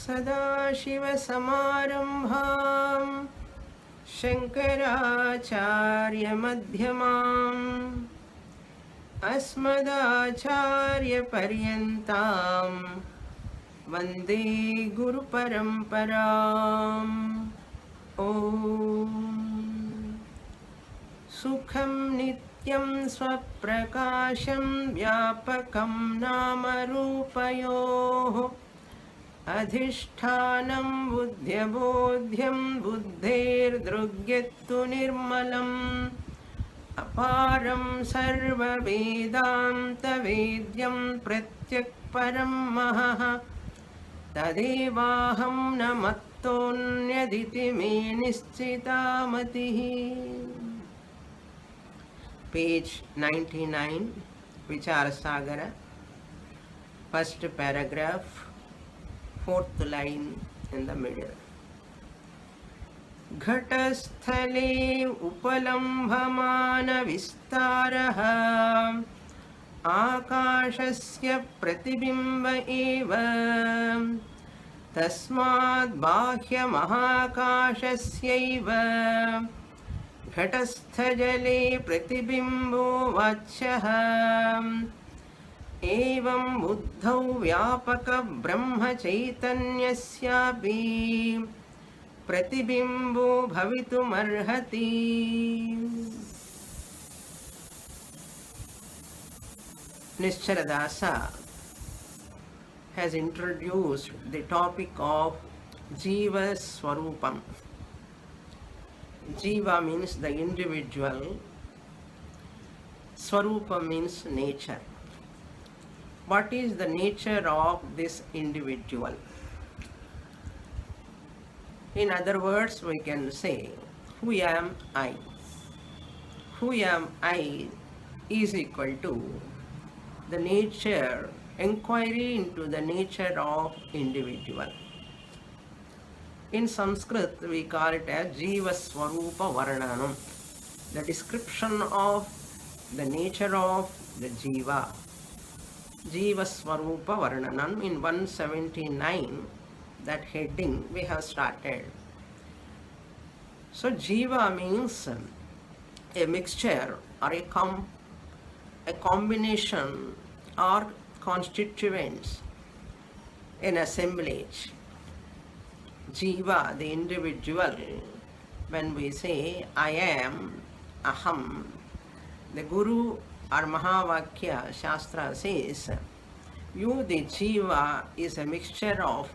सदाशिवसमारम्भां शङ्कराचार्यमध्यमाम् अस्मदाचार्यपर्यन्तां वन्दे गुरुपरम्पराम्। ॐ सुखं नित्यं स्वप्रकाशं व्यापकं नामरूपयोः अधिष्ठानं बुद्ध्यबोध्यं बुद्धेर्दृग्यत्तु निर्मलम् अपारं सर्ववेदान्तवेद्यं प्रत्यक्परं महः तदेवाहं न मत्तोऽन्यदिति मे निश्चिता मतिः। Page 99, Vicharasagara, first paragraph, fourth line in the middle. घटस्थले उपलम्भमानविस्तारः आकाशस्य प्रतिबिम्ब एव तस्माद् बाह्यमहाकाशस्यैव घटस्थजले प्रतिबिम्बो वाच्यः। एवं बुद्धौ व्यापकब्रह्मचैतन्यस्यापि प्रतिबिम्बो भवितुमर्हति। Nischal has introduced the topic of Jiva Swarupam. Jiva means the individual, Swarupa means nature. What is the nature of this individual? In other words, we can say, who am I? Who am I is equal to the nature, inquiry into the nature of individual. In Sanskṛt, we call it as Jiva Swarupa Varnanam, the description of the nature of the Jiva. Jiva Swarupa Varnanam, in 179, that heading we have started. So Jiva means a mixture or a combination or constituents, an assemblage. Jiva, the individual, when we say I am, aham, the Guru or Mahavakya Shastra says, you, the Jiva, is a mixture of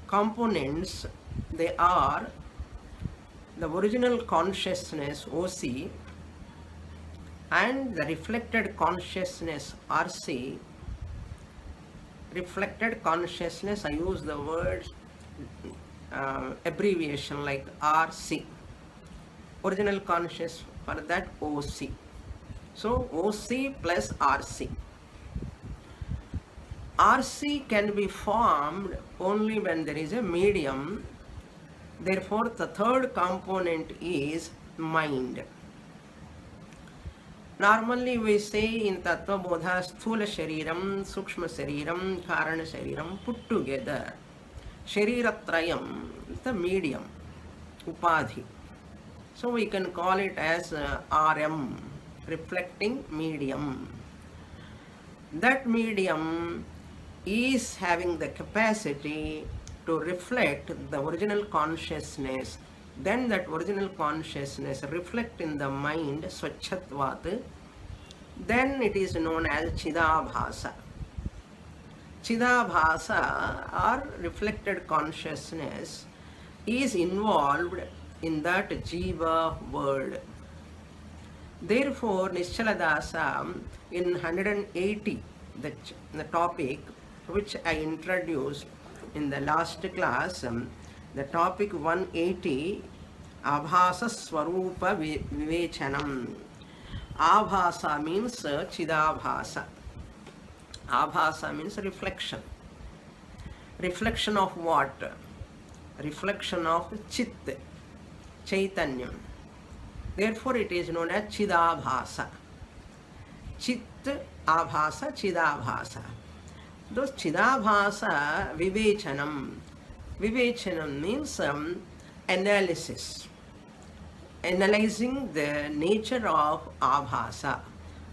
components. They are the original consciousness, OC, and the reflected consciousness, RC. Reflected consciousness, I use the word abbreviation like RC. Original consciousness, for that OC. So OC plus RC. RC can be formed only when there is a medium. Therefore, the third component is mind. Normally we say in Tattva Bodha, Sthula Shariram, Sukshma Shariram, Karana Shariram put together. Shariratrayam is the medium, Upadhi. So we can call it as RM, reflecting medium. That medium is having the capacity to reflect the original consciousness. Then that original consciousness reflect in the mind, Swachatvat. Then it is known as Chidabhasa. Chidabhasa, or reflected consciousness, is involved in that Jiva world. Therefore, Nischal in 180, the topic which I introduced in the last class, the topic 180, Abhasa Swarupa Vivechanam. Abhasa means Chidabhasa. Abhasa means reflection. Reflection of what? Reflection of Chit, Chaitanyam. Therefore, it is known as Chidabhasa. Chit Abhasa, Chidabhasa. Those Chidabhasa Vivechanam. Vivechanam means analysis. Analyzing the nature of Abhasa.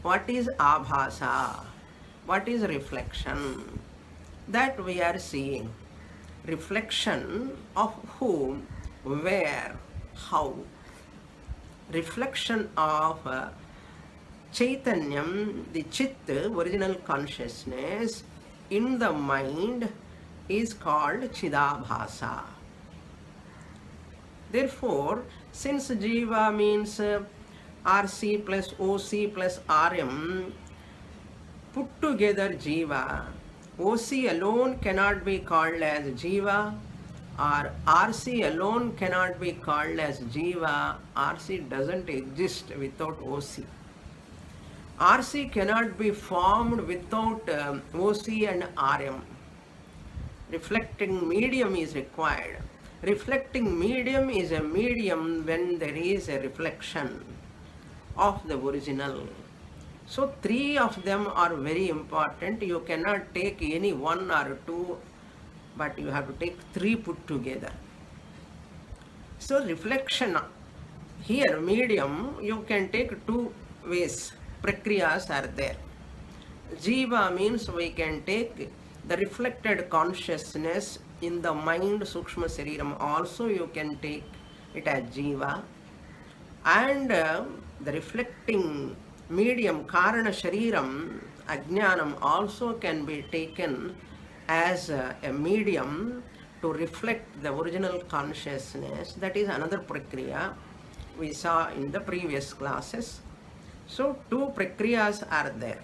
What is Abhasa? What is reflection? That we are seeing. Reflection of whom, where, how. Reflection of Chaitanyam, the Chit, original consciousness, in the mind is called Chidabhasa. Therefore, since Jiva means RC plus OC plus RM, put together Jiva, OC alone cannot be called as Jiva, or RC alone cannot be called as Jiva. RC doesn't exist without OC. RC cannot be formed without OC and RM. Reflecting medium is required. Reflecting medium is a medium when there is a reflection of the original. So three of them are very important. You cannot take any one or two, but you have to take three put together. So reflection, here medium, you can take two ways. Prakriyas are there. Jiva means we can take the reflected consciousness in the mind, Sukshma Sariram, also you can take it as Jiva. And the reflecting medium, Karana Shariram, Ajnanam, also can be taken as a medium to reflect the original consciousness. That is another Prakriya we saw in the previous classes. So two Prakriyas are there.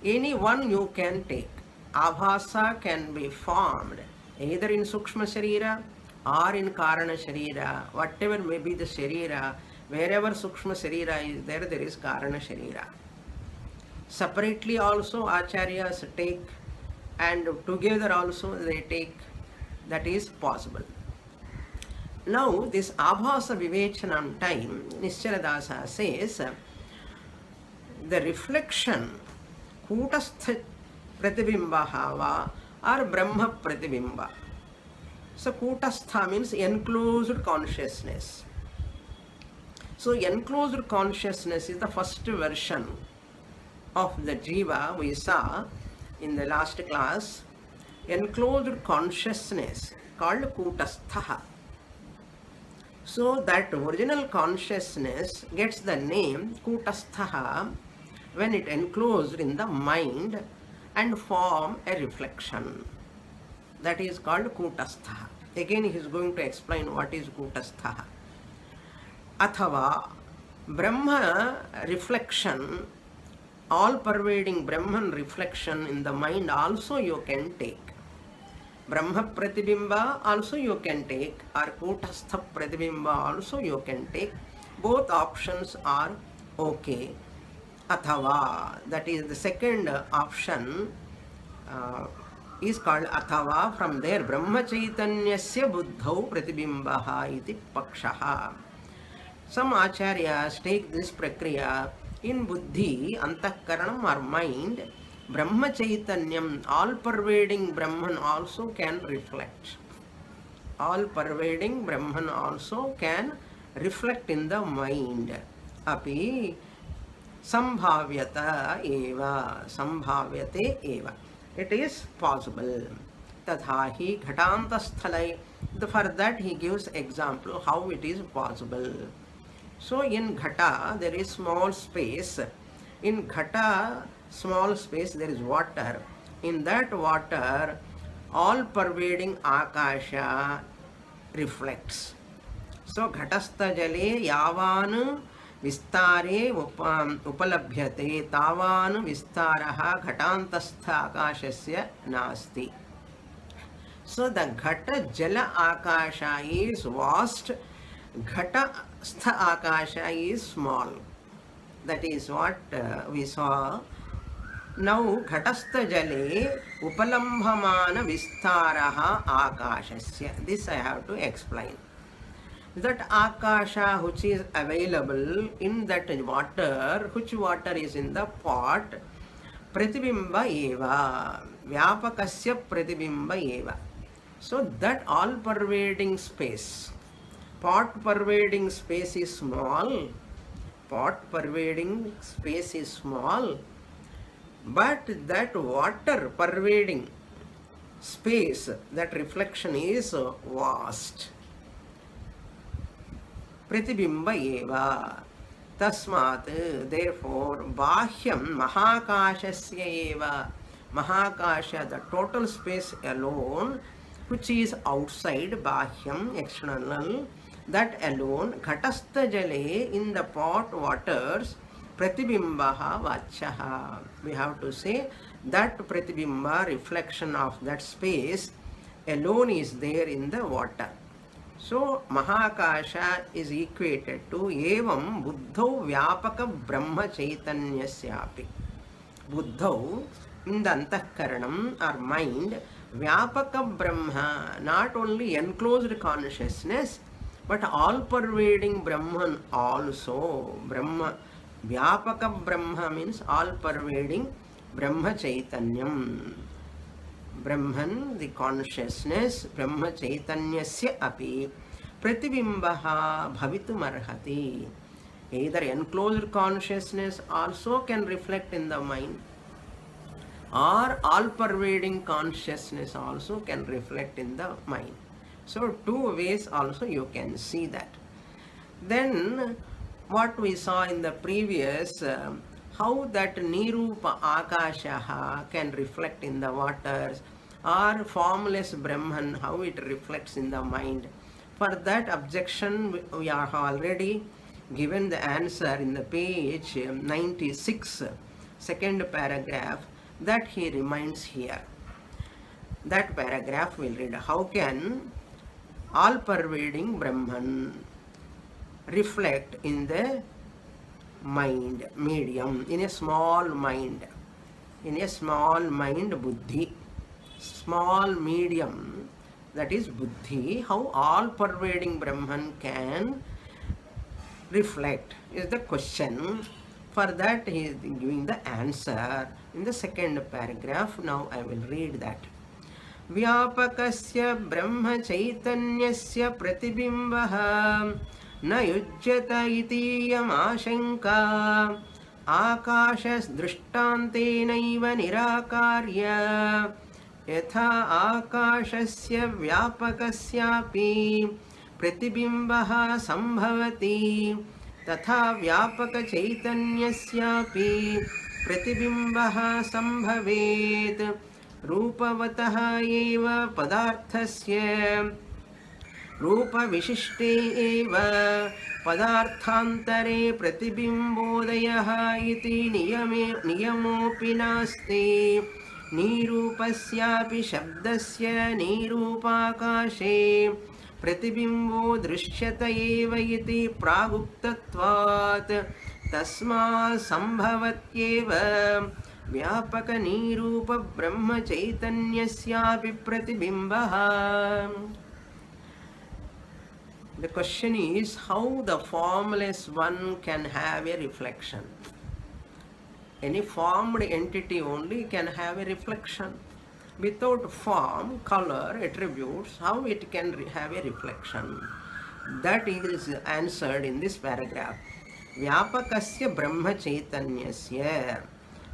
Any one you can take. Abhasa can be formed either in Sukshma Sharira or in Karana Sharira, whatever may be the Sharira. Wherever Sukshma Sharira is there, there is Karana Sharira. Separately also ācaryas take, and together also they take. That is possible. Now this Abhasa Vivechanam time, Nischala says, the reflection Kutastha Pratibimba Hava or Brahma Pratibimba. So Kutastha means enclosed consciousness. So enclosed consciousness is the first version of the Jiva we saw in the last class. Enclosed consciousness called Kutastha. So that original consciousness gets the name Kutastha when it enclosed in the mind and form a reflection. That is called Kutastha. Again he is going to explain what is Kutastha. Athava, Brahma reflection, all pervading Brahman reflection in the mind also you can take. Brahma Pratibimba also you can take, or Kutastha Pratibimba also you can take. Both options are okay. Athava, that is the second option, is called Athava. From there, Brahma Chaitanyasya Buddhau Pratibimbaha iti Pakshaha. Some ācaryas take this Prakriya in Buddhi, Antakaranam or mind. Brahma Chaitanyam, all pervading Brahman also can reflect. All pervading Brahman also can reflect in the mind. Api Sambhavyata eva, Sambhavyate eva. It is possible. Tathahi Ghatantasthalai. For that he gives example how it is possible. So in Ghata there is small space. In Ghata small space there is water. In that water all pervading Akasha reflects. So Ghatastha Jale Yavan Vistare Upalabhyate Tavan Vistaraha Ghatantastha Akashasya Nasti. So the Ghata Jala Akasha is vast, Ghatastha Akasha is small. That is what we saw. Now Ghatastha Jale Upalambhamana Vistaraha Akashasya. This I have to explain. That Akasha which is available in that water, which water is in the pot, pratibimba eva, vyapakasya pratibimba eva. So that all pervading space, pot pervading space is small, pot pervading space is small, but that water pervading space, that reflection is vast. Pratibimba eva. Tasmat, therefore, bahyam mahakashasya eva. Mahakasha, the total space alone, which is outside, bahyam, external, that alone, ghatastha jale, in the pot waters, pratibimbaha vachaha. We have to say that pratibimba, reflection of that space, alone is there in the water. So, Mahakasha is equated to evam buddhau vyapaka brahma chaitanyasyapi. Buddhau, in the antakaranam or mind, vyapaka brahma, not only enclosed consciousness, but all pervading Brahman also. Brahma, vyapaka brahma means all pervading Brahma chaitanyam. Brahman, the consciousness, Brahma Chaitanyasya api, pratibimbaha bhavitum arhati. Either enclosed consciousness also can reflect in the mind, or all pervading consciousness also can reflect in the mind. So, two ways also you can see that. Then, what we saw in the previous, how that nirupa akashaha can reflect in the waters, or formless Brahman, how it reflects in the mind. For that objection, we have already given the answer in the page 96, second paragraph, that he reminds here. That paragraph will read, how can all pervading Brahman reflect in the mind, medium, in a small mind, buddhi, small medium, that is buddhi, how all pervading Brahman can reflect is the question. For that he is giving the answer in the second paragraph. Now I will read that. Vyapakasya brahma chaitanyasya pratibimbaha na yujyata itiyam ashanka akashas drishtantenaiva nirakarya yatha akashasya vyapakasyapi pratibimbaha sambhavati तथा व्यापक चैतन्यस्यापि प्रतिबिम्बः सम्भवेत् रूपवतः एव पदार्थस्य रूपविशिष्टे एव पदार्थान्तरे प्रतिबिम्बोदयः इति नियमोऽपि नास्ति निरूपस्यापि शब्दस्य निरूपाकाशे प्रतिबिम्बो दृश्यत एव इति प्रागुक्तत्वात् तस्मात् सम्भवत्येव व्यापक निरूप ब्रह्म चैतन्यस्यापि प्रतिबिम्बः. The question is how the formless one can have a reflection. Any formed entity only can have a reflection. Without form, color, attributes, how it can have a reflection? That is answered in this paragraph. Vyapakasya Brahma Chaitanyasya.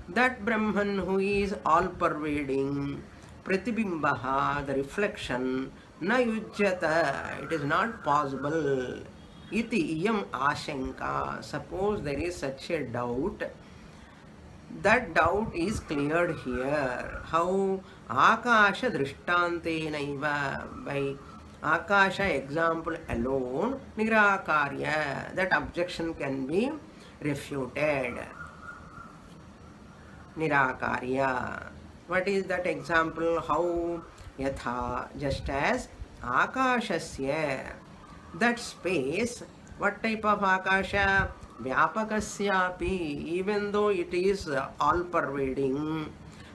That Brahman who is all-pervading, Pratibimbaha, the reflection, na yujyata, it is not possible. Iti iyam ashanka. Suppose there is such a doubt. That doubt is cleared here. How? Akasha drishtantenaiva. By Akasha example alone, nirakarya. That objection can be refuted. Nirakarya. What is that example? How? Yatha. Just as Akashasya. That space. What type of Akasha? Vyapakasyapi, even though it is all-pervading,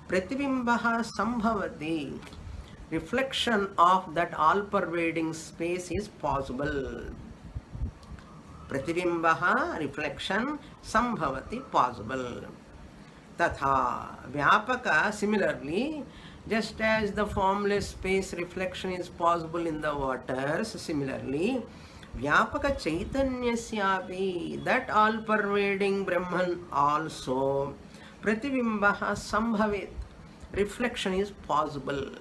pratibimbaha sambhavati, reflection of that all-pervading space is possible. Pratibimbaha, reflection, sambhavati, possible. Tatha Vyapaka, similarly, just as the formless space reflection is possible in the waters, similarly, Vyapaka Chaitanyasyapi, that all-pervading Brahman also, Pratibimbaha Sambhavet, reflection is possible.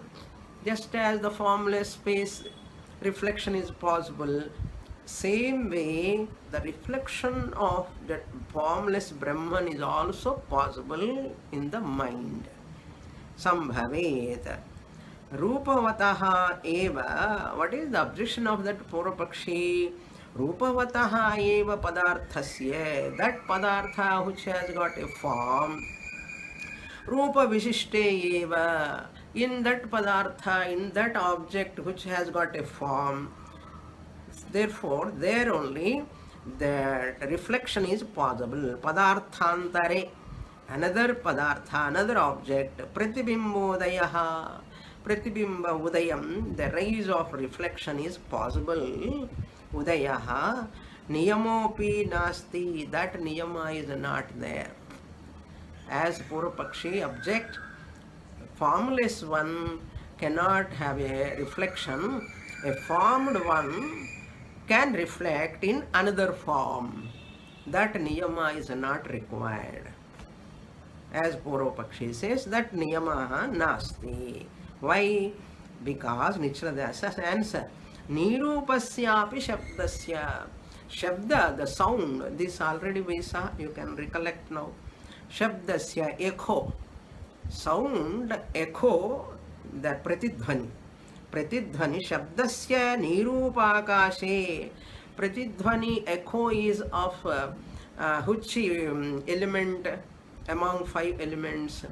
Just as the formless space reflection is possible, same way the reflection of that formless Brahman is also possible in the mind. Sambhavet. Rupavataha eva. What is the objection of that Purvapakshi? Rupavataha eva padarthasya. That padartha which has got a form. Rupa Vishishte eva. In that padartha, in that object which has got a form. Therefore, there only the reflection is possible. Padarthantare. Another padartha, another object. Pratibimbodayaha. Pratibimba udayam, the rise of reflection is possible. Udayaha. Niyamopi nasti, that niyama is not there. As Purvapakshi object, formless one cannot have a reflection. A formed one can reflect in another form. That niyama is not required. As Purvapakshi says, that niyama nasti. Why? Because Nichradasya's answer. Nirupasyapi shabdasya. Shabda, the sound, this already we saw, you can recollect now. Shabdasya, echo. Sound, echo, that pratidhvani. Pratidhvani, shabdasya nirupakashe. Pratidhvani, echo is of which element among 5 elements?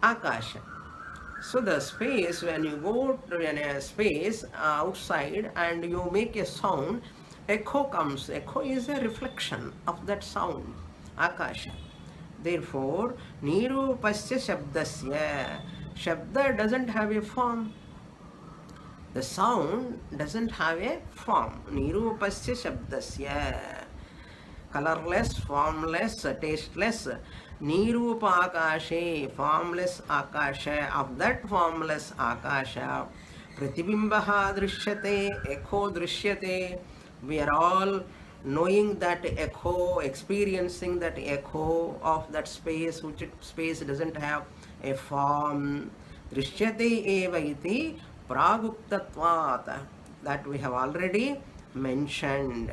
Akasha. So the space, when you go to a space outside and you make a sound, echo comes. Echo is a reflection of that sound, Akasha. Therefore, Nirupasya Shabdasya. Shabda doesn't have a form. The sound doesn't have a form. Nirupasya Shabdasya. Colorless, formless, tasteless. Nirupa Akashe, formless Akasha, of that formless Akasha, Pratibimbaha Drishyate, echo Drishyate. We are all knowing that echo, experiencing that echo of that space, which space doesn't have a form. Drishyate eva iti praguptatvat, that we have already mentioned.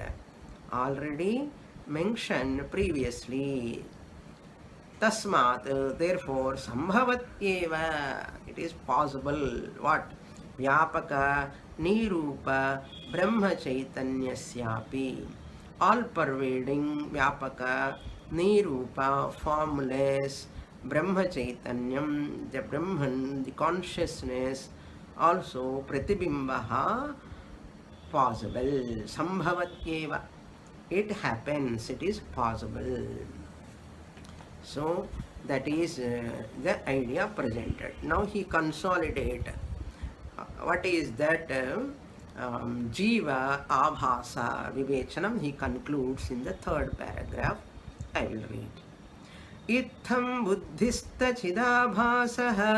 Previously. Tasmat, therefore, sambhavatyeva, it is possible. What? Vyapaka, nirupa, brahma chaitanyasyapi. All pervading, vyapaka, nirupa, formless, brahma chaitanyam, the Brahman, the consciousness, also pratibimbaha, possible. Sambhavatyeva, it happens, it is possible. So that is the idea presented. Now he consolidate. What is that? Jiva abhasa vivechanam. He concludes in the 3rd paragraph. I will read. Itham buddhista chidabhasaha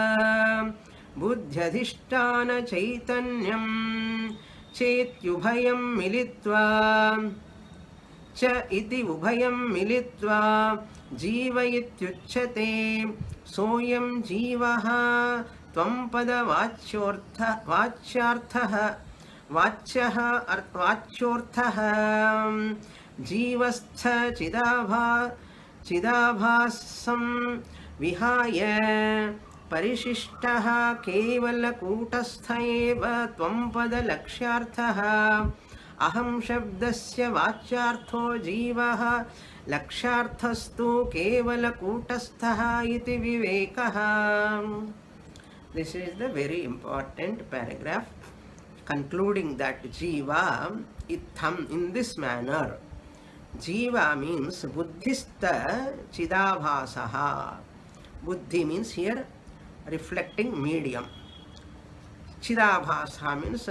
buddhyadhishtana chaitanyam chetyubhayam militva cha iti ubhayam militva जीव इत्युच्यते सोऽयं जीवः त्वं पदवाच्योर्थः वाच्योर्थः जीवस्थ चिदाभासं विहाय परिशिष्टः केवलकूटस्थ एव त्वं पदलक्ष्यार्थः अहं शब्दस्य वाच्यार्थो जीवः लक्ष्यार्थस्तु केवलकूटस्थः इति विवेकः. This is the very important paragraph concluding that jiva itham, in this manner. Jiva means buddhista chidabhasaha. Buddhi means here reflecting medium. Chidabhasa means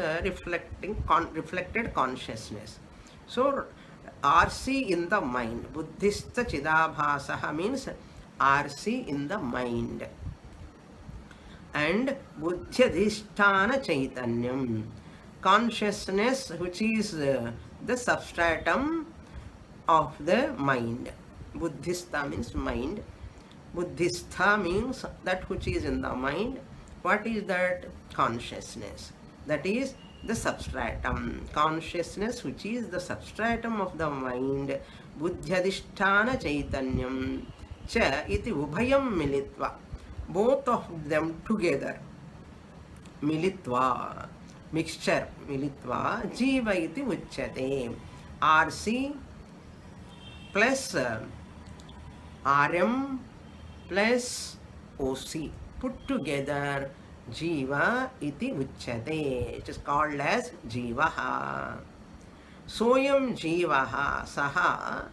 reflected consciousness. So RC in the mind. Buddhista chidabhasaha means RC in the mind. And Buddhyadhisthana Chaitanyam, consciousness which is the substratum of the mind. Buddhistha means mind. Buddhistha means that which is in the mind. What is that? Consciousness. That is the substratum. Consciousness which is the substratum of the mind. Buddhyadhisthana Chaitanyam cha iti ubhayam militva. Both of them together. Militva. Mixture. Militva. Jiva iti uchyate. RC plus RM plus OC put together Jiva iti uchyate. It is called as Jivaha. Soyam Jivaha Saha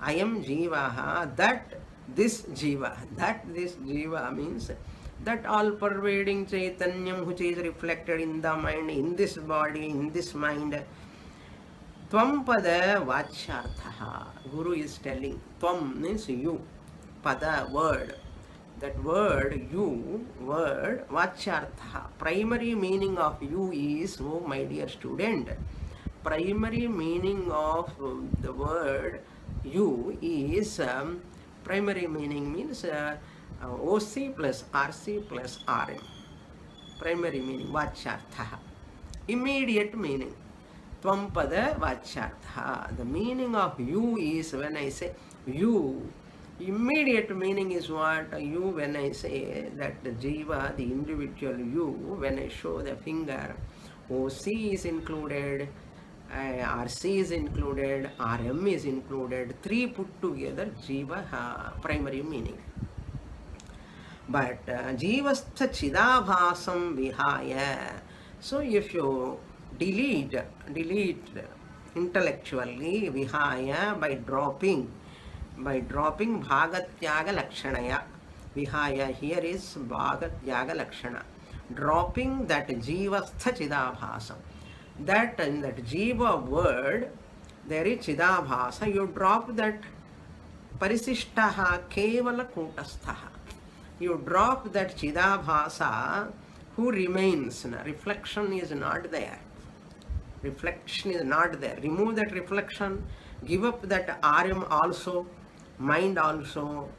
Ayam Jivaha, that this Jiva. That this Jiva means that all-pervading Chaitanyam which is reflected in the mind, in this body, in this mind. Tvam pada vachyarthaha. Guru is telling. Tvam means you. Pada, word. That word, you, word, vachyarthaha. Primary meaning of you is, oh my dear student, primary meaning of the word you is, primary meaning means OC plus RC plus RM. Primary meaning, vachyarthaha. Immediate meaning. Tvam pada vachyartha. The meaning of you is, when I say you, immediate meaning is what? You, when I say that the Jiva, the individual you, when I show the finger, OC is included, RC is included, RM is included, three put together, Jiva, primary meaning. But Jivastha Chidabhasam Vihaya. So if you delete intellectually Vihaya by dropping Bhagatyaga Lakshanaya. Vihaya here is Bhagatyaga Lakshana. Dropping that Jivastha Chidabhasam. That in that Jiva word there is Chidabhasa. You drop that Parisishtaha Kevala Kutasthaha. You drop that Chidabhasa, who remains. Reflection is not there. Reflection is not there. Remove that reflection, give up that RM also, mind also,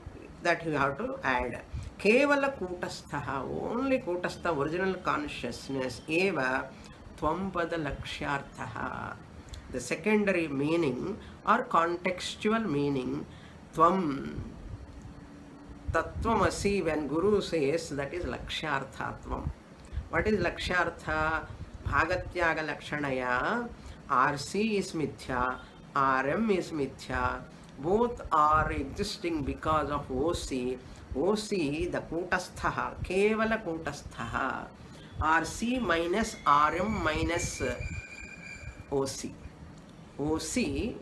that you have to add. Kevala Kutasthaha, only Kutastha, original consciousness, eva Tvampada Lakshyarthaha. The secondary meaning or contextual meaning, Tvam, Tattvamasi, when Guru says, that is Lakshyartha Tvam. What is Lakshyartha? Bhagatyaga Lakshanaya, RC is Mithya, RM is Mithya, both are existing because of OC. OC, the Kutasthaha, Kevala Kutasthaha, RC minus RM minus OC. OC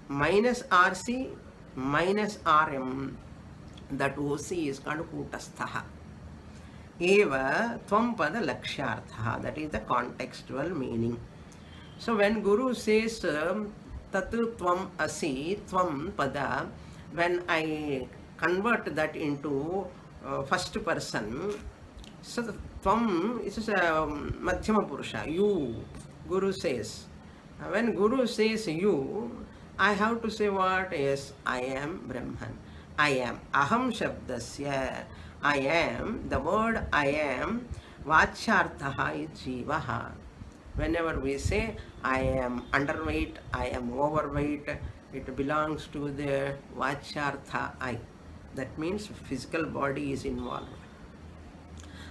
minus RC minus RM, that OC is called Kutasthaha. Eva Tvampada Lakshyartha, that is the contextual meaning. So when Guru says Tatu Tvam Asi, Tvam Pada, when I convert that into first person, so Tvam is Madhyama Purusha, you, Guru says. When Guru says you, I have to say what? Yes, I am Brahman. I am. Aham Shabdasya. I am, the word I am, Vachyarthaha is Jivaha. Whenever we say I am underweight, I am overweight, it belongs to the Vachyartha I. That means physical body is involved.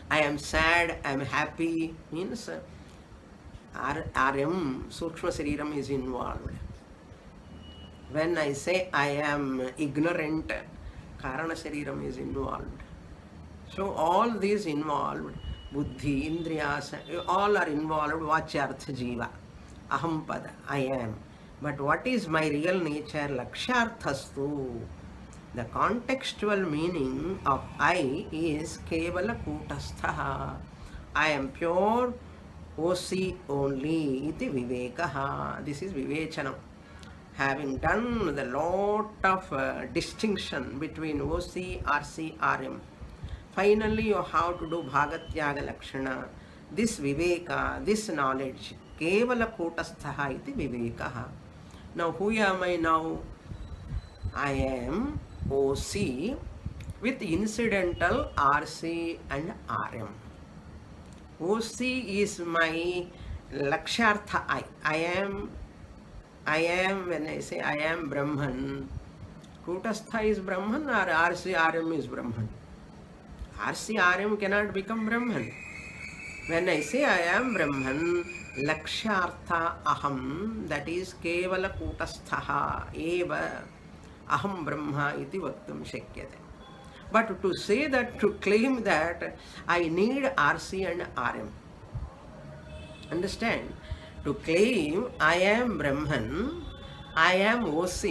I am sad, I am happy, means RM, Sukshma Sariram is involved. When I say I am ignorant, Karana Sariram is involved. So all these involved, Buddhi, Indriyas, all are involved, Vachyartha Jiva, Ahampada, I am. But what is my real nature? Lakshyarthastu. The contextual meaning of I is Kevala Kutasthaha. I am pure OC only, iti Vivekaha. This is Vivechanam. having done the lot of distinction between OC, RC, RM, finally you have to do Bhagatyaga Lakshana, this Viveka, this knowledge, Kevala Kutasthaha iti Vivekaha. Now who am I now? I am OC with incidental RC and RM. OC is my Lakshartha I. I am, when I say I am Brahman, Kutastha is Brahman or RC, RM is Brahman? RC, RM cannot become Brahman. When I say I am Brahman, Lakshartha Aham, that is Kevala Kutasthaha eva Aham Brahma iti vaktum shakyate. But to say that, to claim that I need RC and RM. Understand? To claim I am Brahman, I am OC,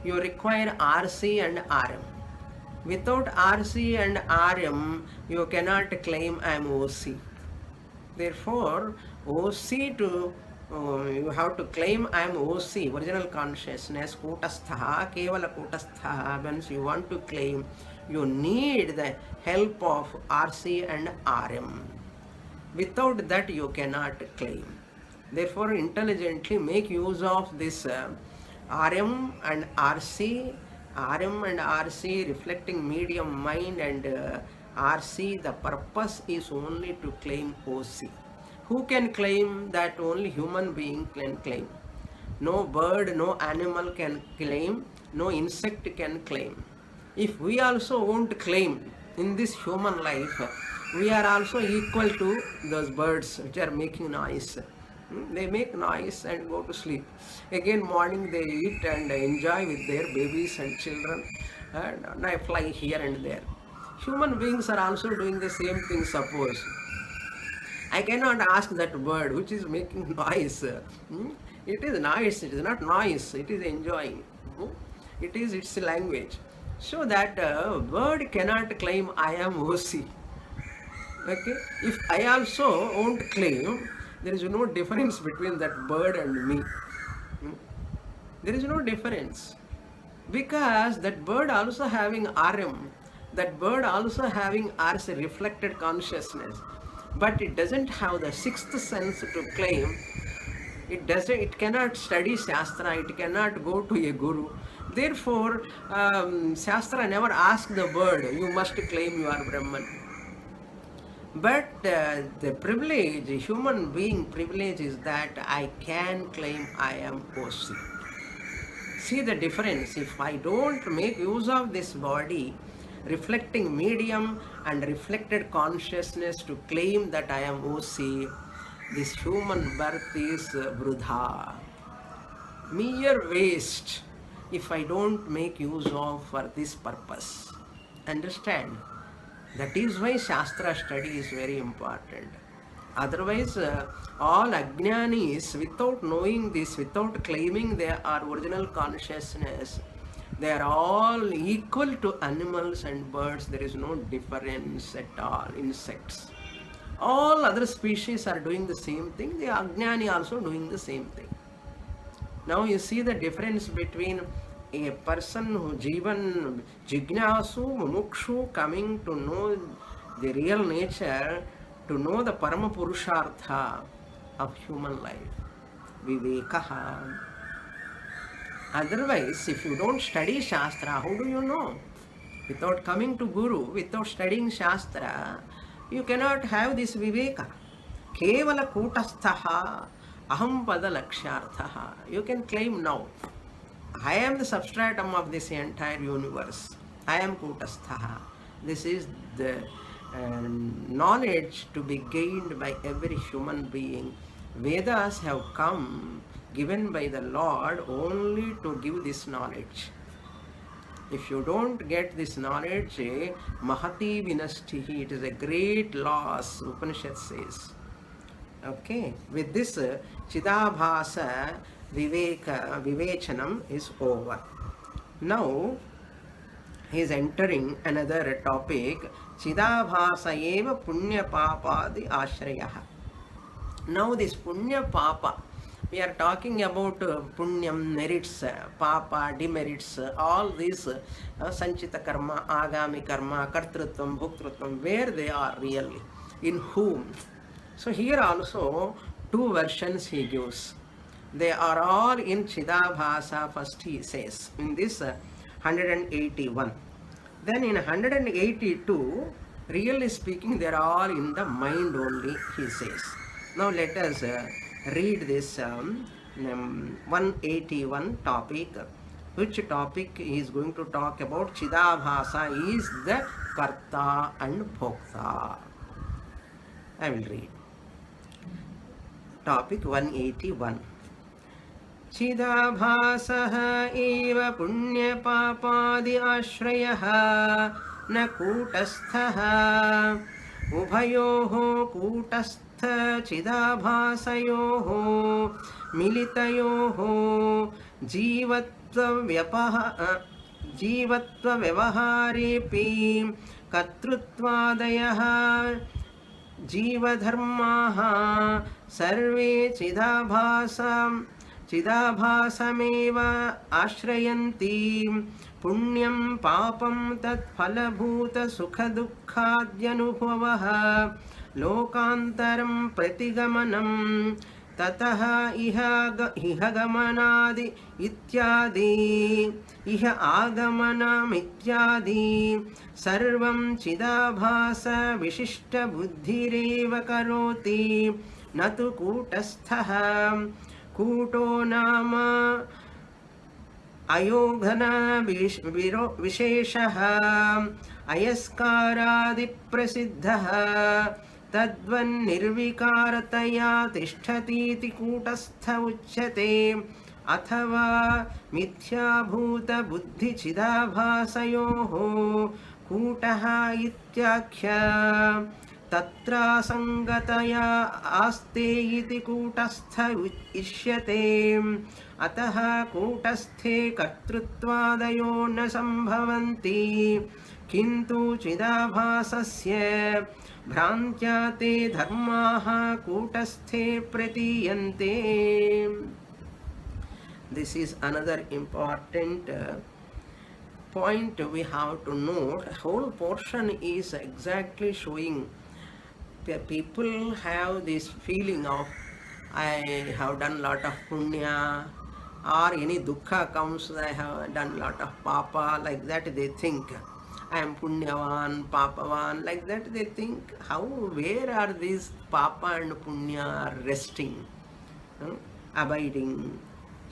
you require RC and RM. Without RC and RM, you cannot claim I am OC. Therefore, OC to you have to claim I am OC, original consciousness, Kutastha, Kevala Kutastha. Once you want to claim, you need the help of RC and RM. Without that, you cannot claim. Therefore, intelligently make use of this RM and RC, reflecting medium mind, and RC, the purpose is only to claim OC. Who can claim that? Only human being can claim. No bird, no animal can claim, no insect can claim. If we also won't claim in this human life, we are also equal to those birds which are making noise. They make noise and go to sleep. Again morning they eat and enjoy with their babies and children and I fly here and there. Human beings are also doing the same thing, suppose. I cannot ask that bird which is making noise. It is noise, it is not noise, it is enjoying. It is its language. So that bird cannot claim I am OC. Okay? If I also won't claim, there is no difference between that bird and me. There is no difference. Because that bird also having RM, that bird also having RC, reflected consciousness, but it doesn't have the sixth sense to claim. It cannot study Shastra, it cannot go to a guru. Therefore, Shastra never asked the bird, you must claim you are Brahman. But the privilege, human being privilege, is that I can claim I am OC. See the difference. If I don't make use of this body, reflecting medium and reflected consciousness to claim that I am OC, this human birth is vrudha, mere waste, if I don't make use of for this purpose. Understand? That is why Shastra study is very important. Otherwise, all ajnanis, without knowing this, without claiming their original consciousness, they are all equal to animals and birds. There is no difference at all. Insects. All other species are doing the same thing. The ajnani also doing the same thing. Now you see the difference between a person who jivan, jignasu, mumukshu, coming to know the real nature, to know the Parama Purushartha of human life, vivekaha. Otherwise, if you don't study Shastra, how do you know? Without coming to Guru, without studying Shastra, you cannot have this viveka. Kevala kutasthaha aham pada laksharthaha. You can claim now, I am the substratum of this entire universe. I am kutasthaha. This is the knowledge to be gained by every human being. Vedas have come, given by the Lord, only to give this knowledge. If you don't get this knowledge, mahati vinastihi, it is a great loss, Upanishad says. Okay, with this Chidabhasa Viveka, Vivechanam is over. Now, he is entering another topic, Chidabhasa eva punya papadi ashrayaha. Now this punya papa, We are talking about punyam, merits, papa, demerits, all these sanchita karma, agami karma, kartrutvam, bhoktrutvam, where they are really, in whom. So here also two versions he gives. They are all in Chidabhasa, first he says, in this 181. Then in 182, really speaking, they are all in the mind only, he says. Now let us read this 181 topic. Which topic he is going to talk about? Chidabhasa is the Karta and Bhokta. I will read. Topic 181. Chidabhasah eva punya papadi ashrayaha na kutasthaha ubhayoho kutastha chidabhasayoho militayoho jivatva vyavaharepi katruttvadayaha जीवधर्माः सर्वे चिदाभासमेव आश्रयन्ति पुण्यं पापं तत्फलभूतसुखदुःखाद्यनुभवः लोकान्तरं प्रतिगमनं ततः इह गमनादि इत्यादि इह आगमनमित्यादि सर्वं चिदाभास विशिष्टबुद्धिरेव करोति न तु कूटस्थः कूटो नाम अयोघन विशेषः अयस्कारादिप्रसिद्धः तद्वन्निर्विकारतया तिष्ठतीति कूटस्थ उच्यते अथवा मिथ्याभूतबुद्धिचिदाभासयोः कूटः इत्याख्य तत्रासङ्गतया आस्ते इति कूटस्थ इष्यते अतः कूटस्थे कर्तृत्वादयो न सम्भवन्ति किन्तु चिदाभासस्य भ्रान्त्या ते धर्माः कूटस्थे प्रतीयन्ते. This is another important point we have to note. Whole portion is exactly showing people have this feeling of I have done lot of punya, or any dukkha comes, I have done lot of papa, like that they think. I am punyavan, papavan, like that they think. How, where are these papa and punya resting, abiding?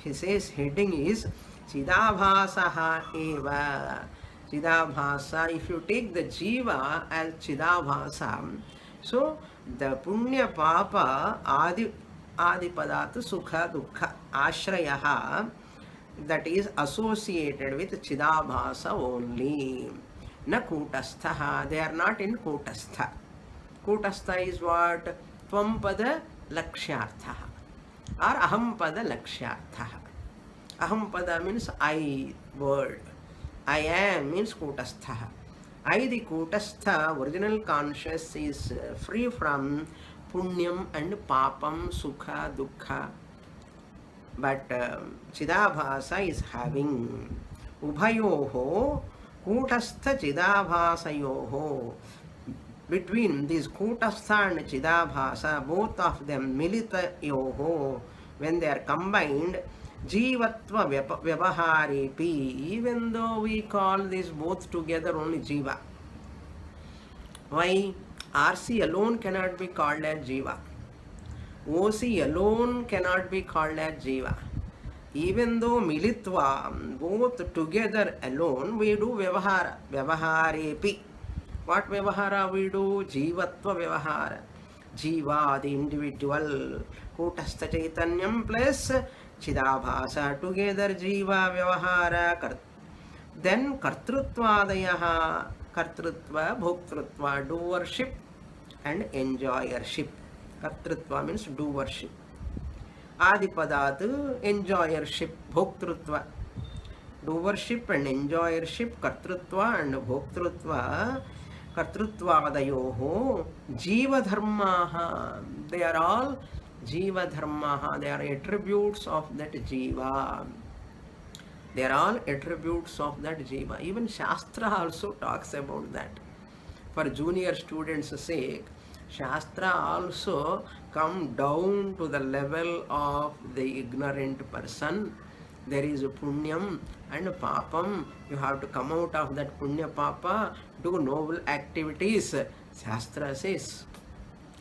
He says heading is Chidabhasaha eva. Chidabhasa, if you take the jiva as Chidabhasa, so the punya papa adipadatu sukha dukkha ashrayaha, that is associated with Chidabhasa only. Na kutastha, they are not in kutastha. Kutastha is what? Tvampada lakshyartha or ahampada lakshyartha. Ahampada means I word. I am means kutastha. I, the kutastha, original conscious, is free from punyam and papam, sukha, dukkha. But Chidabhasa is having ubhayoho kutastha chidabhasayoho. Between these kutastha and chidabhasa, both of them militayoho, when they are combined, jivatva vyavaharepi, even though we call this both together only jiva. Why? RC alone cannot be called as jiva. OC alone cannot be called as jiva. Even though militva, both together alone, we do vyavahara, vyavaharepi. What vyavahara we do? Jivatva vyavahara. Jiva, the individual, kutastha chaitanyam plus Chidabhasa, together jiva vyavahara. Then kartrutvadayaha, kartrutva, bhoktrutva, doership and enjoyership. Kartrutva means doership. Adipadat, enjoyership, bhoktrutva. Doership and enjoyership, kartrutva and bhoktrutva, kartrutvadayoho, jiva dharmaha. They are all Jiva Dharmaha, they are attributes of that Jiva. They are all attributes of that Jiva. Even Shastra also talks about that. For junior students' sake, Shastra also come down to the level of the ignorant person. There is a punyam and a papam. You have to come out of that punya papa, do noble activities. Shastra says.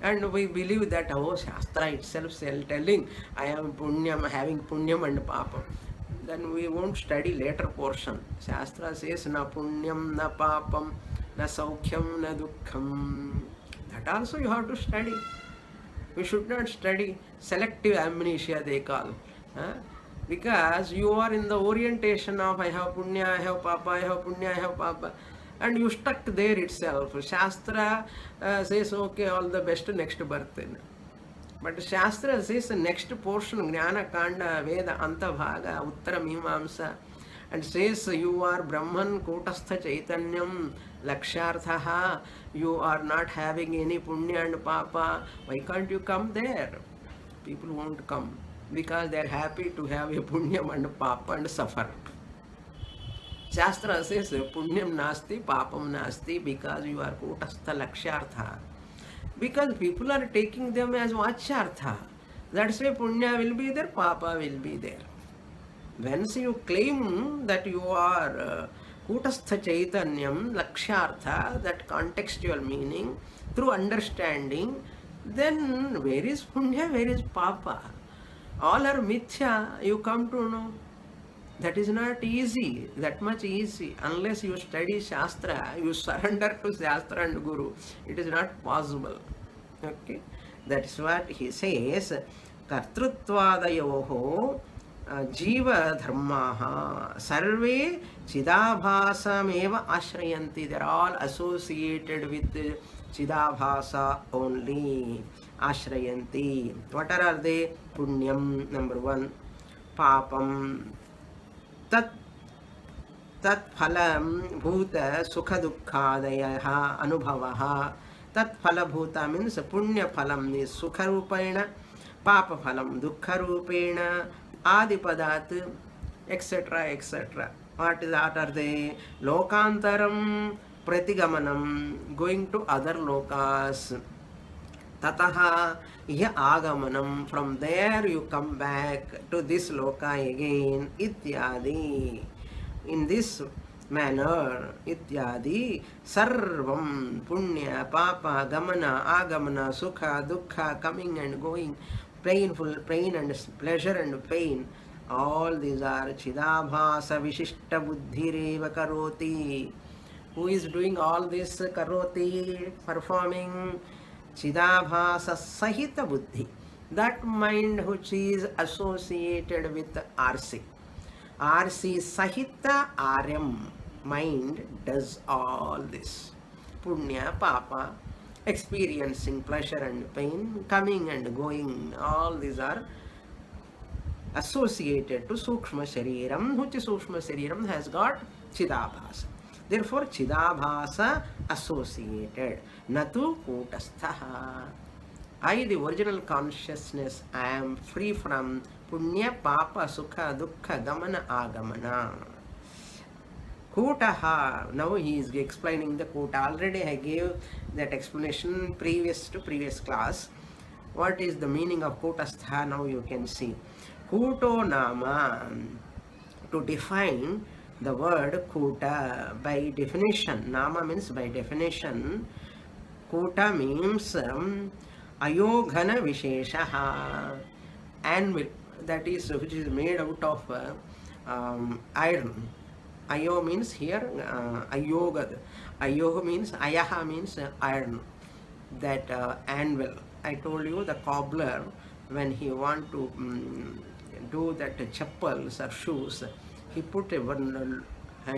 And we believe that, oh, Shastra itself is telling, I am punyam, having punyam and papam. Then we won't study later portion. Shastra says, na punyam, na papam, na saukhyam, na dukkham. That also you have to study. We should not study selective amnesia, they call. Because you are in the orientation of I have punya, I have papa, I have punya, I have papa. And you stuck there itself. Shastra says, okay, all the best, next birth. But Shastra says the next portion, Jnana Kanda, Vedānta Bhaga, Uttara Mīmāṃsā, and says you are Brahman, Kotastha Chaitanyam, Laksharthaha, you are not having any punya and papa. Why can't you come there? People won't come because they are happy to have a punyam and papa and suffer. Shastra says punyam nasti, papam nasti, because you are Kotastha Lakshartha. Because people are taking them as vachartha. That's why punya will be there, papa will be there. Once you claim that you are Kutastha Chaitanyam, Lakshartha, that contextual meaning, through understanding, then where is punya, where is papa? All are mithya, you come to know. That is not easy, that much easy. Unless you study Shastra, you surrender to Shastra and Guru. It is not possible. Okay? That's what he says. Kartrutvadayoho Jiva Dharmaha Sarve Chidabhasameva Ashrayanti. They are all associated with Chidabhasa only. Ashrayanti. What are they? Punyam, number one. Papam. Tat phalam bhuta sukha dukkādayah anubhavaha. Tat phala bhuta means punya phalam is sukha rupena, papa phalam dukkha rupena, adipadat, etc. etc. What are they? Lokantaram pratigamanam, going to other lokas. Tataha ya agamanam, from there you come back to this loka again. Ityadi. In this manner, ityadi, sarvam, punya, papa, gamana, agamana, sukha, dukkha, coming and going, painful, pain and pleasure and pain. All these are chidabhasa vishishta buddhireva karoti. Who is doing all this karoti, performing? Chidabhasa sahita buddhi, that mind which is associated with RC. RC sahita Aryam, mind does all this. Punya, papa, experiencing pleasure and pain, coming and going, all these are associated to Sukshma Shariram, which Sukshma Shariram has got Chidabhasa. Therefore, Chidabhasa associated, natu kutasthaha. I, the original consciousness, I am free from punya, papa, sukha, dukkha, gamana, agamana. Kutaha. Now he is explaining the kuta. Already I gave that explanation previous to previous class. What is the meaning of kutastha? Now you can see. Kuto nama. To define the word kuta, by definition, nama means by definition, kuta means ayoghana visheshaha, anvil, that is which is made out of iron. Ayo means here ayoga. Ayoga means, ayaha means iron. That anvil. I told you the cobbler, when he want to do that chappals or shoes, he put a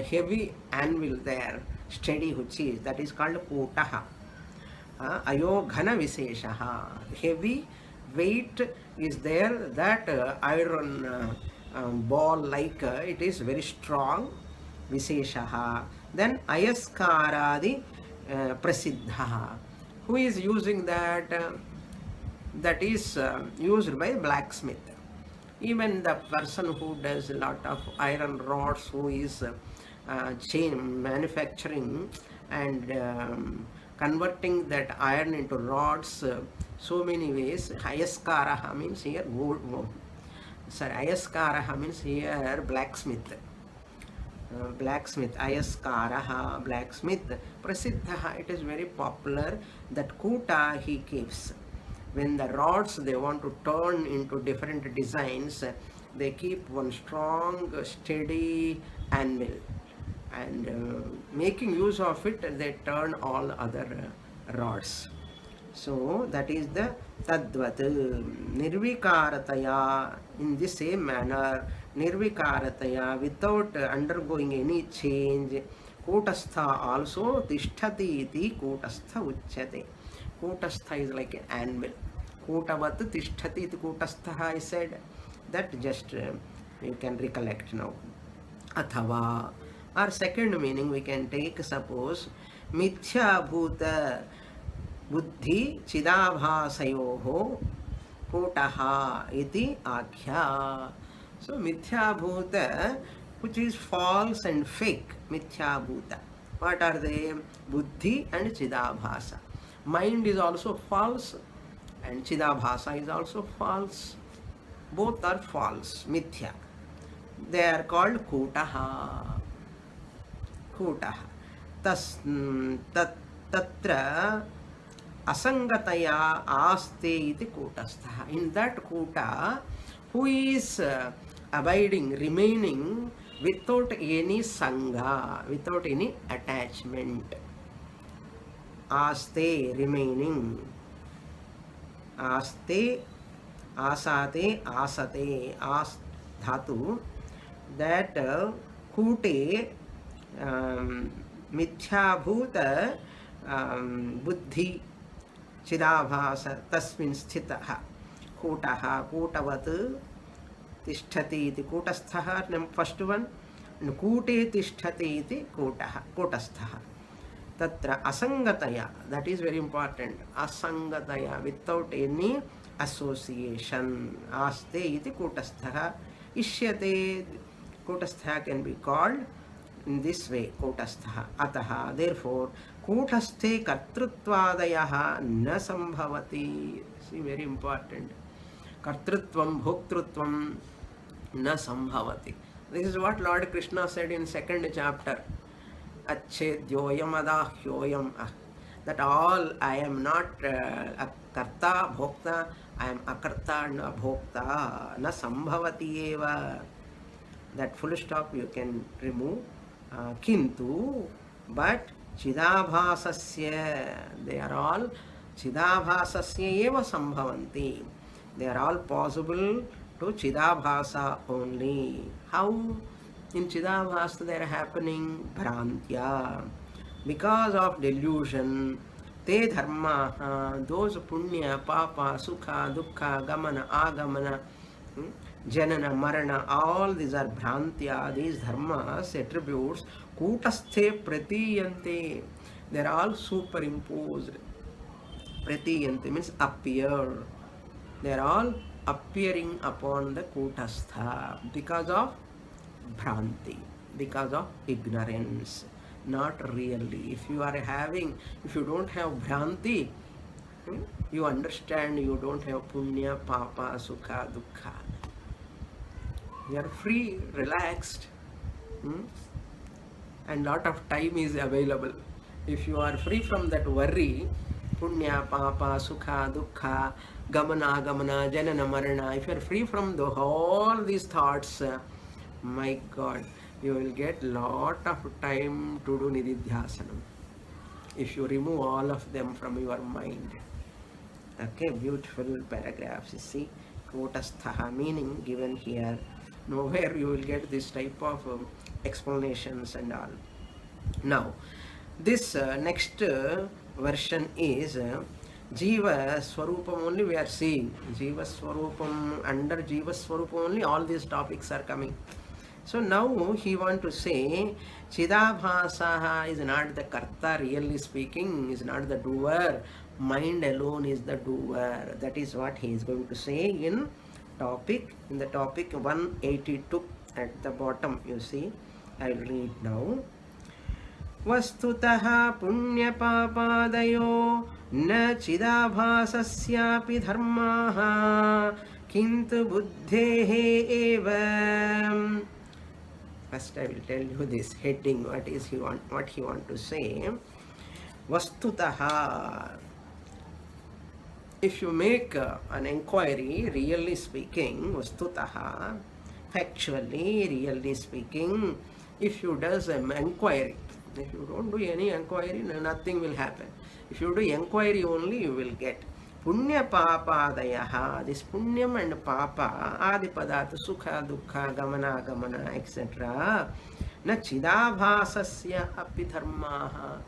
heavy anvil there, steady which is, that is called kutaha. Ayoghana viseshaha. Heavy weight is there, that iron ball like it is very strong. Viseshaha. Then ayaskaradi prasiddha. Who is using that? that is used by blacksmith. Even the person who does a lot of iron rods, who is chain manufacturing and converting that iron into rods so many ways. Ayaskaraha means here gold. Sorry, Ayaskaraha means here blacksmith. Blacksmith, Ayaskaraha, blacksmith, Prasiddhaha, it is very popular. That kuta he keeps. When the rods they want to turn into different designs, they keep one strong, steady anvil, and making use of it, they turn all other rods. So that is the Tadvat, Nirvikarataya, in the same manner, Nirvikarataya, without undergoing any change. Kutastha also, Tishtati iti Kutastha Uchyate. Kutastha is like an anvil. Kutavat Tishtati iti Kutastha, I said. That just you can recollect now. Athava, or second meaning we can take, suppose, Mithya Bhuta Buddhi Chidabhasayoho Kutaha iti Akhya. So Mithya Bhuta, which is false and fake, Mithya Bhuta. What are they? Buddhi and Chidabhasa. Mind is also false and Chidabhasa is also false. Both are false, Mithya. They are called Kutaha. Kutaha. Tatra Asangataya Aste iti Kutastha. In that Kuta, who is abiding, remaining without any Sangha, without any attachment. Aste, remaining. Aste, asate, asate, as dhatu. That kute mithyabhuta buddhi chidabhasa tasmin sthitaha kutaha kutavat tishtati iti kutasthaha, first one, and kute tishtati iti kutaha kutasthaha. Tatra asangataya, that is very important. Asangataya, without any association. Aste iti kutasthaha. Ishyate, kutasthaha can be called in this way, kutasthaha. Ataha, therefore, kutasthe kartruttvadayaha na sambhavati. See, very important. Kartrutvam, bhoktrutvam na sambhavati. This is what Lord Krishna said in second chapter. Achedyoyam adahyoyam. That all, I am not karta, bhokta, I am akarta na bhokta, na sambhavati eva. That full stop you can remove. Kintu, but chidabhasasya, they are all chidabhasasya eva sambhavanti. They are all possible to chidabhasa only. How? In chidabhasa they are happening bhrantya. Because of delusion, te dharma, those punya, papa, sukha, dukkha, gamana, agamana, janana, marana, all these are bhrantya, these dharmas, attributes, kutasthe pratiyante, they are all superimposed. Pratiyante means appear. They are all appearing upon the kutastha because of bhranti, because of ignorance. Not really. If you are having, if you don't have bhranti, you understand you don't have punya, papa, sukha, dukkha. You are free, relaxed, and lot of time is available. If you are free from that worry, punya, papa, sukha, dukkha, gamana, gamana, janana, marana, if you are free from all these thoughts, my God, you will get lot of time to do nididhyasanam if you remove all of them from your mind. Okay, beautiful paragraphs. You see, kutasthaha meaning given here. Nowhere you will get this type of explanations and all. Now, this next version is Jiva Swarupam only we are seeing. Jiva Swarupam, under Jiva Swarupam only all these topics are coming. So now he want to say Chidabhasaha is not the karta, really speaking, is not the doer, mind alone is the doer. That is what he is going to say in the topic 182 at the bottom. You see, I will read now. Vastutaha punya papadayo na chidabhasasyapi dharmaha kintu buddhehe eva. First I will tell you this heading, what he want to say. Vastutaha. If you make an inquiry, really speaking, vastutaha, factually, really speaking, if you does an inquiry, if you don't do any inquiry, nothing will happen. If you do inquiry only, you will get. Punya papadayaha, this punyam and papa, adipadat, sukha, dukkha, gamana, gamana, etc. Na chidabhasasya apidharmaha.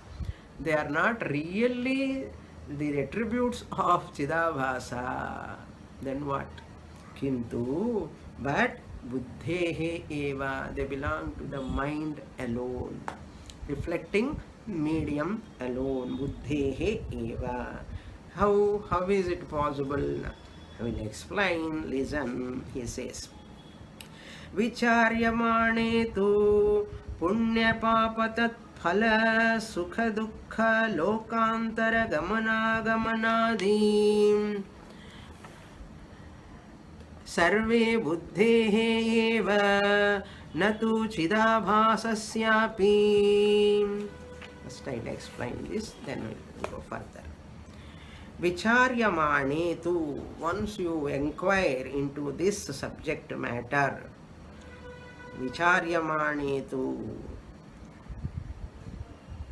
They are not really the attributes of chidabhasa. Then what? Kintu, but buddhehe eva, they belong to the mind alone. Reflecting medium alone. Buddhehe eva. How is it possible? I will explain. Listen, he says. Vicharyamane tu punya papatat phala sukha dukkha lokantara gamana gamanadi sarve buddhehe eva natu chidabhasasyapi. First I will explain this, then we will go further. Vicharyamane tu, once you inquire into this subject matter, Vicharyamane tu,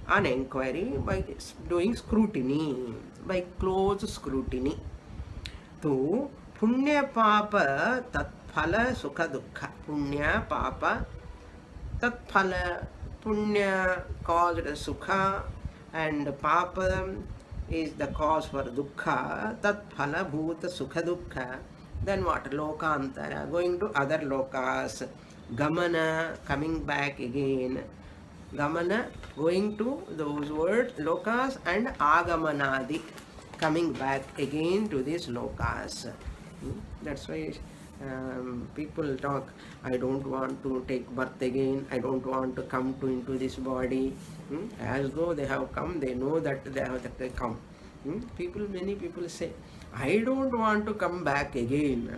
an inquiry by doing scrutiny, by close scrutiny, to punya papa tat phala sukha dukkha. Punya papa tat phala, punya caused sukha and papa is the cause for dukkha. Tat phala bhuta sukha dukkha. Then what? Lokantara, going to other lokas. Gamana, coming back again. Gamana, going to those words, lokas, and agamanadi, coming back again to these lokas. That's why people talk, I don't want to take birth again, I don't want to come into this body. As though they have come, they know that they have to come. Many people say, I don't want to come back again.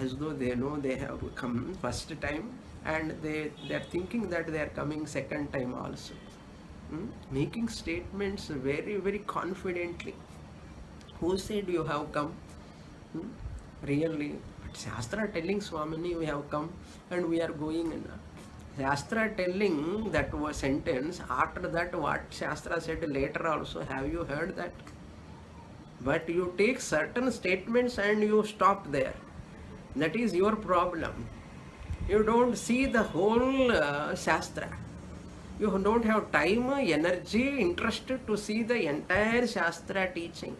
As though they know they have come first time, and they are thinking that they are coming second time also. Making statements very, very confidently. Who said you have come? Really? But Shastra telling Swamini we have come and we are going. Shastra telling that was sentence, after that what Shastra said later also, have you heard that? But you take certain statements and you stop there. That is your problem. You don't see the whole Shastra. You don't have time, energy, interest to see the entire Shastra teaching.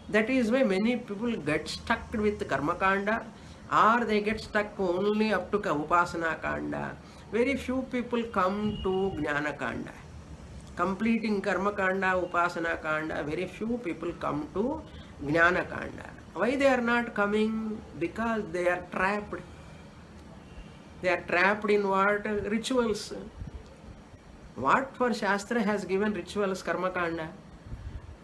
That is why many people get stuck with Karma Kanda, or they get stuck only up to Upasana Kanda. Very few people come to Jnana Kanda. Completing Karma Kanda, Upasana Kanda, very few people come to Jnana Kanda. Why they are not coming? Because they are trapped. They are trapped in what? Rituals. What for Shastra has given rituals? Karma Kanda.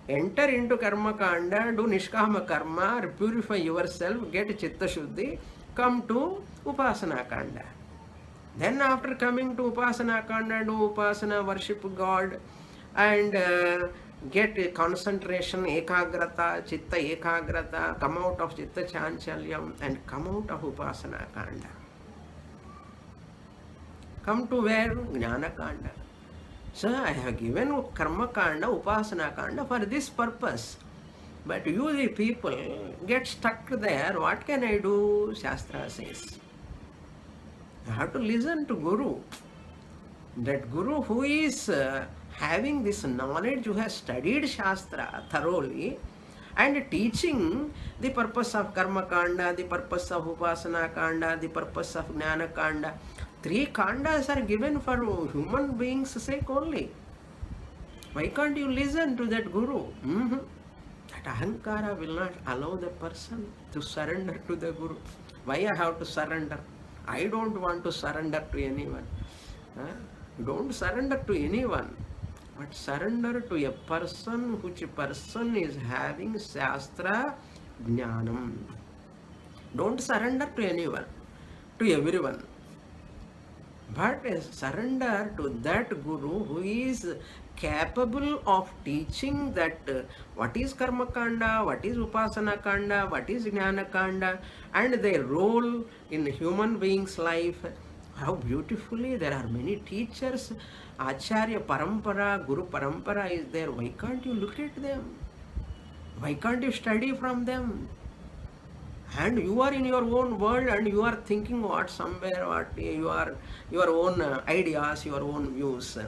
Enter into Karma Kanda, do Nishkama Karma, purify yourself, get Chitta Shuddhi, come to Upasana Kanda. Then after coming to Upasana Kanda, do Upasana, worship God, and get concentration, ekagrata, chitta ekagrata, come out of chitta chanchalyam and come out of Upasana Kanda. Come to where? Jnana Kanda. So I have given Karma Kanda, Upasana Kanda for this purpose. But you the people get stuck there. What can I do? Shastra says. You have to listen to Guru. That Guru who is having this knowledge, who has studied Shastra thoroughly and teaching the purpose of Karma Kanda, the purpose of Upasana Kanda, the purpose of Jnana Kanda. 3 kandas are given for human beings' sake only. Why can't you listen to that guru? That ahankara will not allow the person to surrender to the guru. Why I have to surrender? I don't want to surrender to anyone. Don't surrender to anyone, but surrender to a person which person is having Shastra Jnanam. Don't surrender to anyone, to everyone, but surrender to that guru who is capable of teaching that what is Karma Kanda, what is Upasana Kanda, what is Jnana Kanda, and their role in human beings' life. How beautifully there are many teachers, Acharya Parampara, Guru Parampara is there. Why can't you look at them? Why can't you study from them? And you are in your own world and you are thinking what somewhere, what your own ideas, your own views.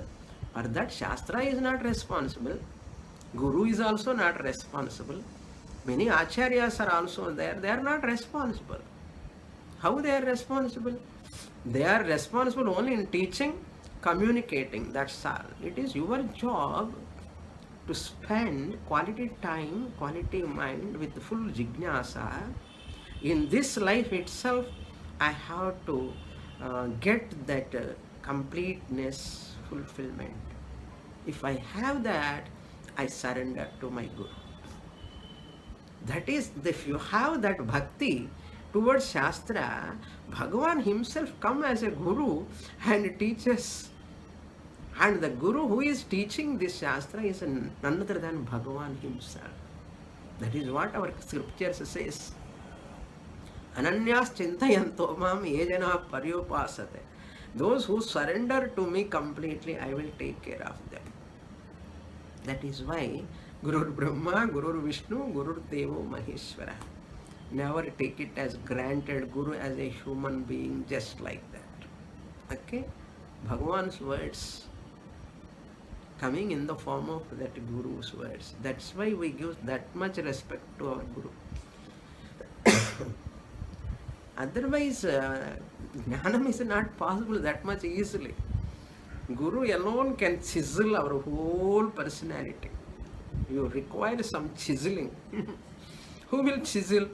For that Shastra is not responsible. Guru is also not responsible. Many Acharyas are also there. They are not responsible. How they are responsible? They are responsible only in teaching, communicating. That's all. It is your job to spend quality time, quality mind with full jnana. In this life itself, I have to get that completeness, fulfillment. If I have that, I surrender to my Guru. That is, if you have that bhakti towards Shastra, Bhagavan himself come as a Guru and teaches. And the Guru who is teaching this Shastra is none other than Bhagavan himself. That is what our scriptures says. Ananyas chintayanto mam yejana paryopasate. Those who surrender to me completely, I will take care of them. That is why Guru Brahma, Guru Vishnu, Guru Devo Maheshwara. Never take it as granted Guru as a human being just like that. Okay? Bhagavan's words coming in the form of that Guru's words. That's why we give that much respect to our Guru. Otherwise, Jnanam is not possible that much easily. Guru alone can chisel our whole personality. You require some chiseling. Who will chisel?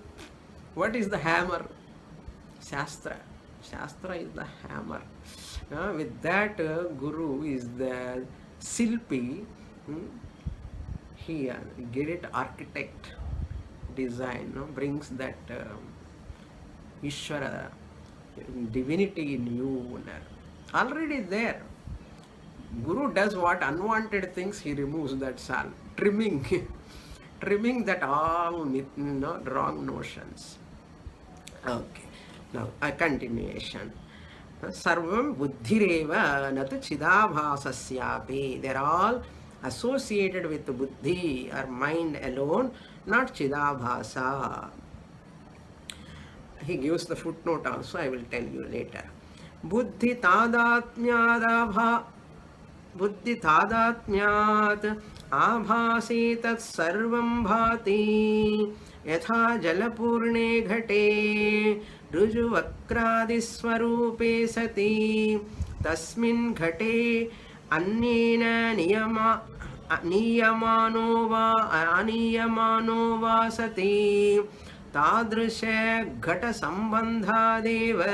What is the hammer? Shastra. Shastra is the hammer. With that, Guru is the Silpi. He great architect, design, brings that Ishvara, divinity in you. Already there. Guru does what unwanted things, he removes that sal, trimming that all wrong notions. Okay, now a continuation. Sarvam buddhireva natu chidabhasasyapi. They are all associated with buddhi or mind alone, not chidabhasa. He gives the footnote also, I will tell you later. Buddhi tadatmyadabha. Buddhi tadatmyat abhasi tat sarvam bhati yatha jalapurne ghate rujuvakradi sati tasmin ghate annena niyamano va sati tadrisha ghata sambandhadeva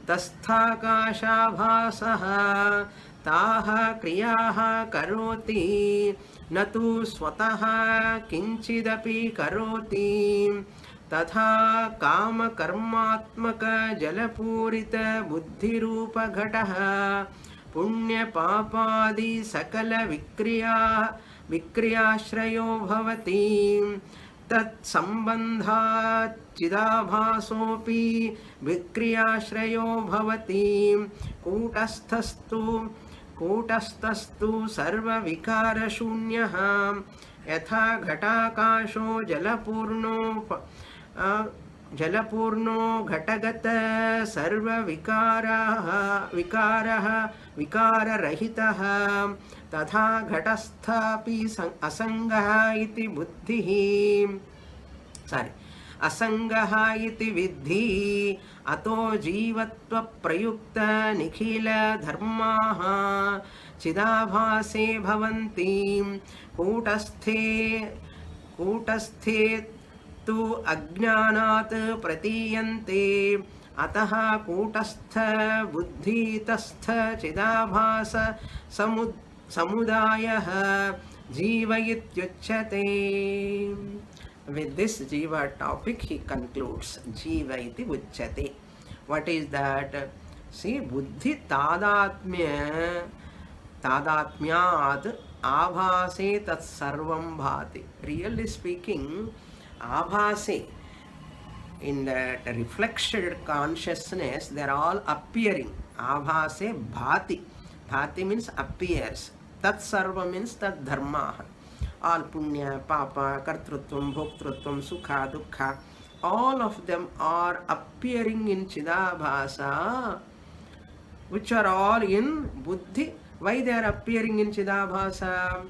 tasthakashabhasaha ताः क्रियाः करोति न तु स्वतः किञ्चिदपि करोति तथा कामकर्मात्मक जलपूरित बुद्धिरूपघटः पुण्यपापादि सकल विक्रियाश्रयो भवति तत्सम्बन्धात् चिदाभासोऽपि विक्रियाश्रयो भवति कूटस्थस्तु सर्वविकारशून्यः यथा घटाकाशो जलपूर्णो घटगत विकाररहितः तथा घटस्थापि असंगः इति बुद्धिः असंगः इति विद्धि अतो जीवत्व प्रयुक्त निखिल धर्माः चिदाभासे भवन्तीं कूटस्थे तु अज्ञानात् प्रतीयन्ते अतः कूटस्थ बुद्धितस्थ चिदाभास समुदायः जीव इत्युच्यते. With this Jiva topic he concludes. Jiva iti uchyate. What is that? See, buddhi tadatmyat abhase tat sarvam bhati. Really speaking, abhase, in that reflected consciousness, they are all appearing. Abhase bhati. Bhati means appears. Tat sarva means tat dharma. All punya, papa, kartrutvam, bhoktrutvam, sukha, dukkha, all of them are appearing in Chidabhasa, which are all in Buddhi. Why they are appearing in Chidabhasa?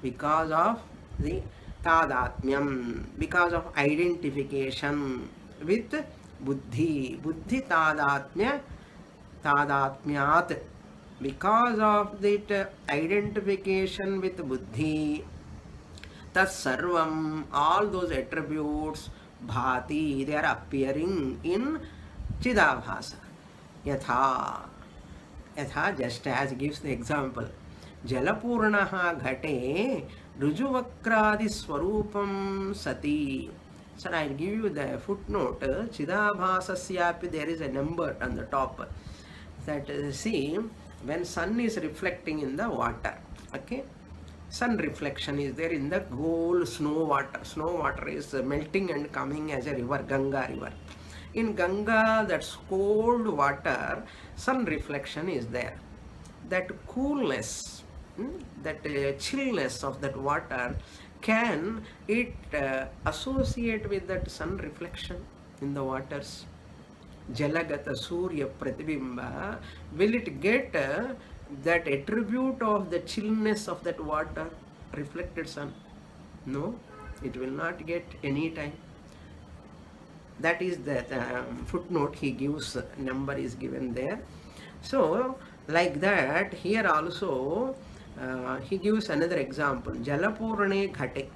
Because of the Tadatmyam, because of identification with Buddhi. Buddhi Tadatmyat. Because of that identification with Buddhi, Tat Sarvam, all those attributes, Bhati, they are appearing in Chidabhasa. Yatha, just as gives the example. Jalapurnaha ghate rujuvakradi swarupam sati. Sir, I'll give you the footnote. Chidabhasasyapi, there is a number on the top. That see, when sun is reflecting in the water, okay, sun reflection is there in the gold snow water. Snow water is melting and coming as a river, Ganga river. In Ganga, that's cold water, sun reflection is there. That coolness, that chillness of that water, can it associate with that sun reflection in the waters? Jalagata Surya Pratibimba, will it get that attribute of the chillness of that water, reflected sun? No, it will not get any time. That is the footnote he gives, number is given there. So, like that, here also he gives another example. Jalapurane ghate,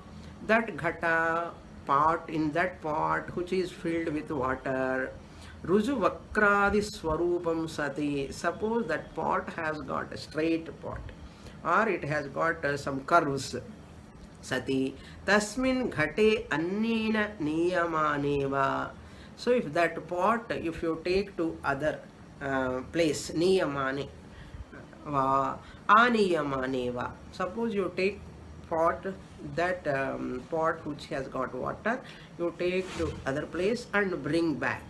that ghata pot, in that pot which is filled with water, Ruju Vakradi Swarupam Sati. Suppose that pot has got a straight pot or it has got some curves. Sati. Tasmin Ghate Annina Niyamaneva. So if that pot, if you take to other place, Niyamane, Aniyamaneva. Suppose you take pot, that pot which has got water, you take to other place and bring back.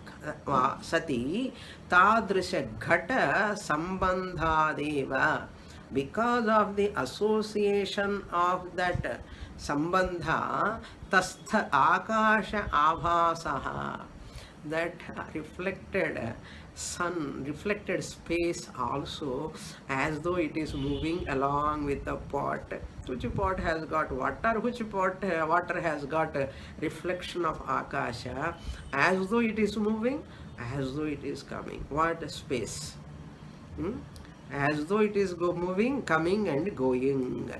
Sati Tadrisha Ghata Sambandhadeva. Because of the association of that Sambandha, Tastha Akasha Abhasaha, that reflected sun, reflected space also, as though it is moving along with the pot. Which pot has got water, which pot water has got a reflection of Akasha, as though it is moving, as though it is coming. What space? As though it is moving, coming and going.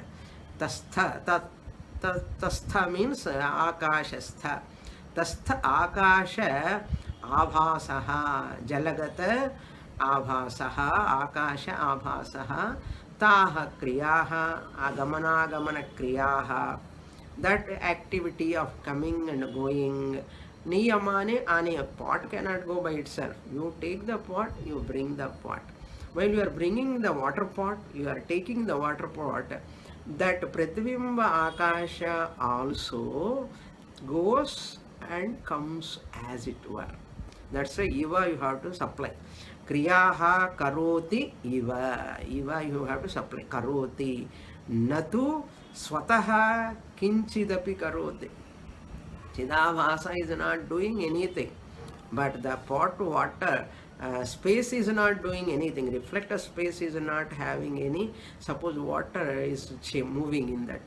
Tastha, tastha means Akashastha. Tastha Akasha Abhasaha, Jalagata Abhasaha, Akasha Abhasaha, Taha Kriyaha, Agamana Kriyaha, that activity of coming and going. Niyamane ane, a pot cannot go by itself. You take the pot, you bring the pot. While you are bringing the water pot, you are taking the water pot, that Pratibimba Akasha also goes and comes as it were. That's why Iva you have to supply. Kriyaha karoti Iva. Iva you have to supply. Karoti. Natu swataha kinchidapi karoti. Chidabhasa is not doing anything. But the pot water, space is not doing anything. Reflector space is not having any. Suppose water is moving in that.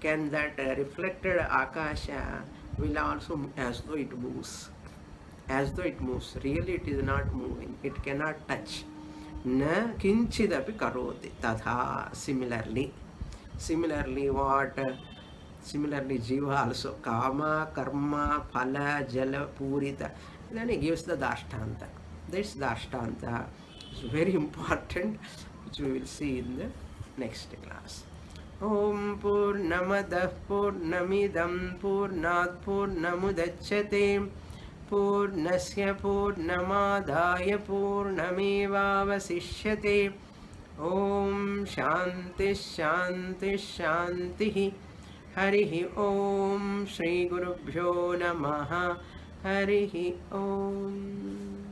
Can that reflected Akasha will also, as though it moves. As though it moves. Really it is not moving. It cannot touch. na kinchidapi karoti. Tatha, similarly. Similarly what? Similarly jiva also kama, karma, phala, jala, purita. Then he gives the dashtanta. This dashtanta is very important, which we will see in the next class. Om Purnamadah Purnamidam Purnat Purnamudachyate Purnasya Purnamadaya Purnamevavasishyate. Om Shanti Shanti Shanti. Harihi Om Shri Gurubhyo Namaha. Harihi Om.